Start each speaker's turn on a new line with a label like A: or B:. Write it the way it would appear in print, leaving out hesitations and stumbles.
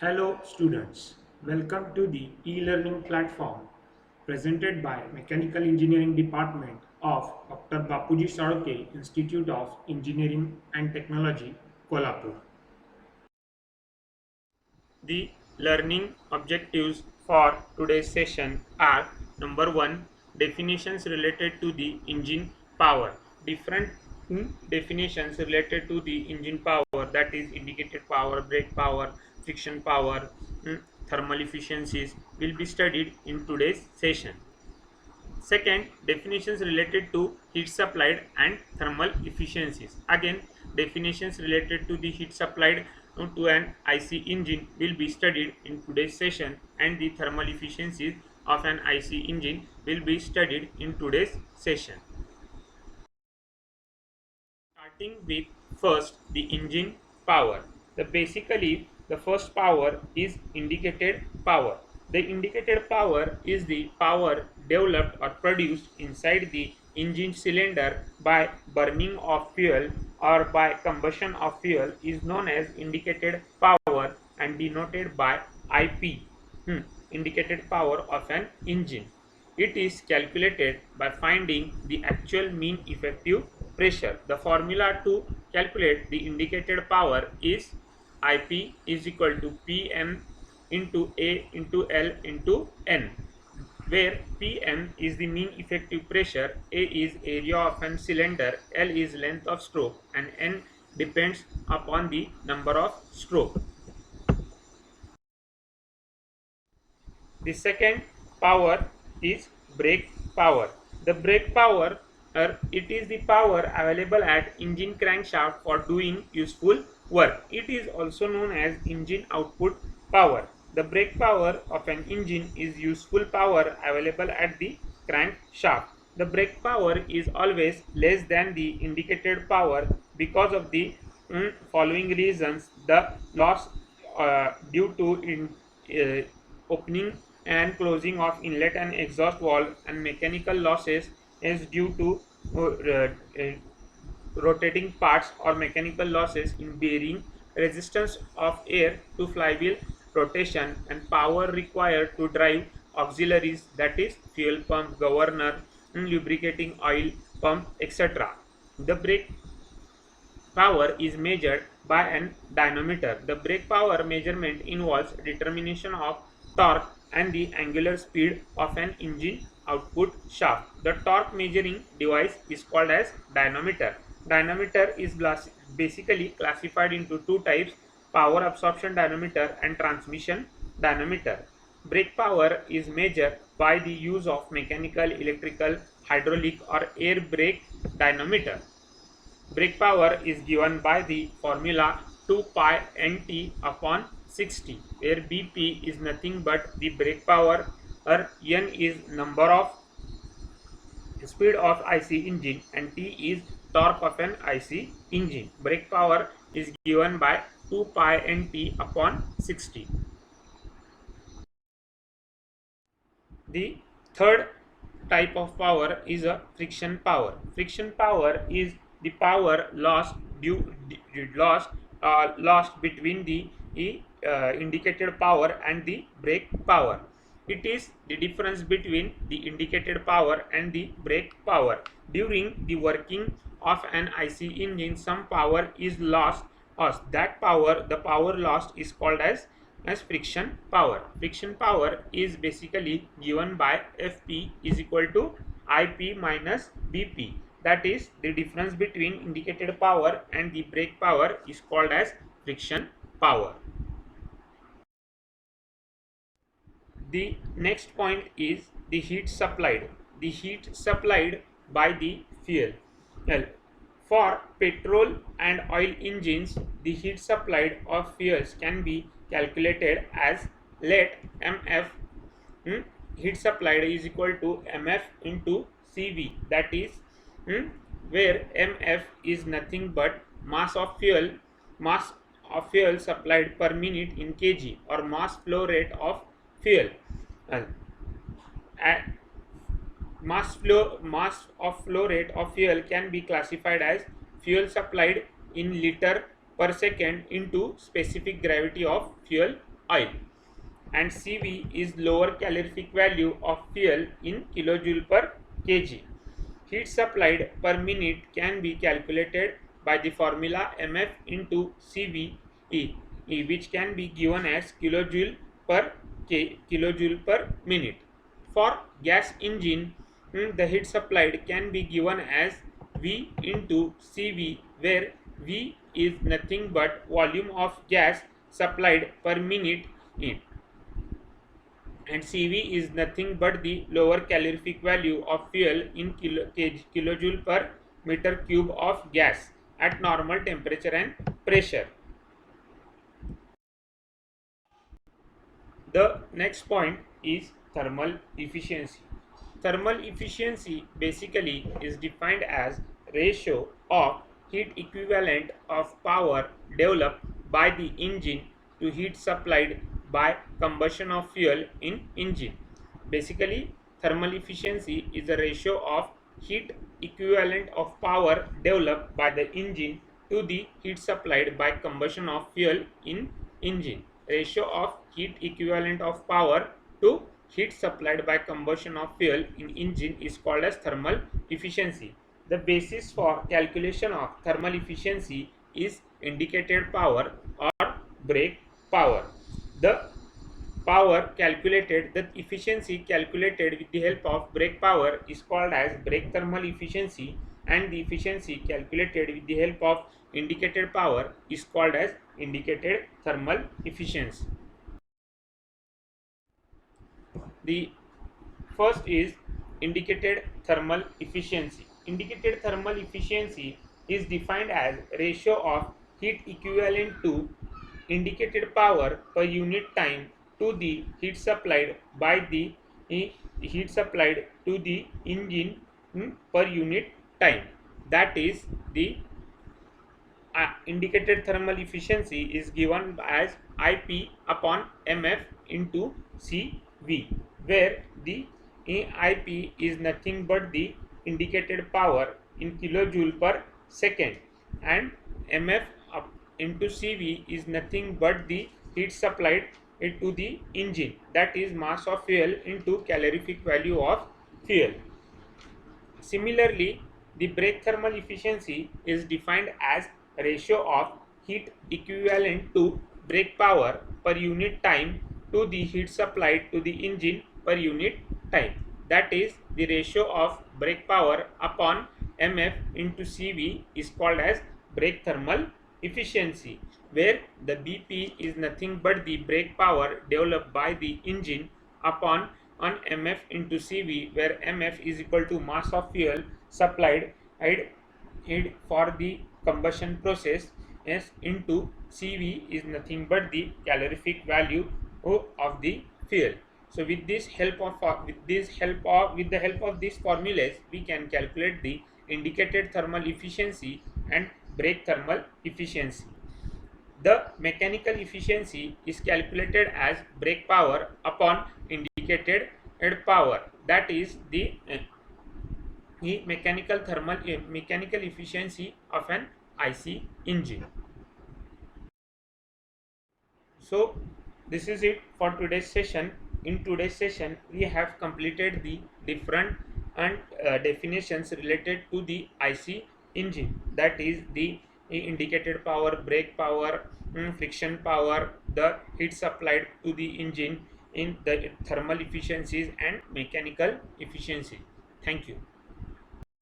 A: Hello students, welcome to the e-learning platform presented by Mechanical Engineering Department of Dr. Bapuji Saroke Institute of Engineering and Technology, Kolhapur. The learning objectives for today's session are: number 1, definitions related to the engine power. Different definitions related to the engine power, that is indicated power, brake power, friction power, thermal efficiencies, will be studied in today's session. Second, definitions related to heat supplied and thermal efficiencies. Again, definitions related to the heat supplied to an IC engine will be studied in today's session, and the thermal efficiencies of an IC engine will be studied in today's session. Starting with first the engine power. The first power is indicated power. The indicated power is the power developed or produced inside the engine cylinder by burning of fuel or by combustion of fuel, is known as indicated power and denoted by IP. Indicated power of an engine. It is calculated by finding the actual mean effective pressure. The formula to calculate the indicated power is IP is equal to PM into A into L into N, where PM is the mean effective pressure, A is area of an cylinder, L is length of stroke, and N depends upon the number of stroke. The second power is brake power. The brake power, it is the power available at engine crankshaft for doing useful work. It is also known as engine output power. The brake power of an engine is useful power available at the crankshaft. The brake power is always less than the indicated power because of the following reasons: the loss due to opening and closing of inlet and exhaust valve, and mechanical losses is due to rotating parts or mechanical losses in bearing, resistance of air to flywheel rotation, and power required to drive auxiliaries, that is fuel pump, governor, lubricating oil pump, etc. The brake power is measured by an dynamometer. The brake power measurement involves determination of torque and the angular speed of an engine output shaft. The torque measuring device is called as dynamometer. Dynamometer is basically classified into two types: power absorption dynamometer and transmission dynamometer. Brake power is measured by the use of mechanical, electrical, hydraulic or air brake dynamometer. Brake power is given by the formula 2 pi nt upon 60, where Bp is nothing but the brake power, or N is number of speed of IC engine, and T is torque of an IC engine. Brake power is given by 2 pi nt upon 60. The third type of power is a friction power. Friction power is the power lost between the indicated power and the brake power. It is the difference between the indicated power and the brake power. During the working of an IC engine, some power is lost. The power lost is called as friction power. Friction power is basically given by Fp is equal to Ip minus Bp. That is, the difference between indicated power and the brake power is called as friction power. The next point is the heat supplied. The heat supplied by the fuel. Well, for petrol and oil engines, the heat supplied of fuels can be calculated as let mf heat supplied is equal to mf into cv, that is where mf is nothing but mass of fuel supplied per minute in kg, or mass flow rate of fuel. Uh, at mass of flow rate of fuel can be classified as fuel supplied in liter per second into specific gravity of fuel oil, and CV is lower calorific value of fuel in kilojoule per kg. Heat supplied per minute can be calculated by the formula mf into CVE, which can be given as kilojoule per minute. For gas engine, the heat supplied can be given as V into CV, where V is nothing but volume of gas supplied per minute in, and CV is nothing but the lower calorific value of fuel in kilojoule per meter cube of gas at normal temperature and pressure. The next point is thermal efficiency. Thermal efficiency basically is defined as ratio of heat equivalent of power developed by the engine to heat supplied by combustion of fuel in engine. Basically, thermal efficiency is the ratio of heat equivalent of power developed by the engine to the heat supplied by combustion of fuel in engine. Ratio of heat equivalent of power to heat supplied by combustion of fuel in engine is called as thermal efficiency. The basis for calculation of thermal efficiency is indicated power or brake power. The efficiency calculated with the help of brake power is called as brake thermal efficiency, and the efficiency calculated with the help of indicated power is called as indicated thermal efficiency. The first is indicated thermal efficiency. Indicated thermal efficiency is defined as ratio of heat equivalent to indicated power per unit time to the heat supplied by the heat supplied to the engine per unit time. That is, the indicated thermal efficiency is given as IP upon MF into CV, where the IP is nothing but the indicated power in kilojoule per second, and MF into CV is nothing but the heat supplied to the engine, that is mass of fuel into calorific value of fuel. Similarly, the brake thermal efficiency is defined as ratio of heat equivalent to brake power per unit time to the heat supplied to the engine per unit time. That is, the ratio of brake power upon MF into CV is called as brake thermal efficiency, where the BP is nothing but the brake power developed by the engine upon on MF into CV, where MF is equal to mass of fuel supplied for the combustion process, S into CV is nothing but the calorific value of the fuel. So with the help of these formulas, we can calculate the indicated thermal efficiency and brake thermal efficiency. The mechanical efficiency is calculated as brake power upon indicated power, that is the mechanical efficiency of an IC engine. So this is it for today's session. In today's session, we have completed the different and definitions related to the IC engine, that is the indicated power, brake power, friction power, the heat supplied to the engine, in the thermal efficiencies and mechanical efficiency. Thank you.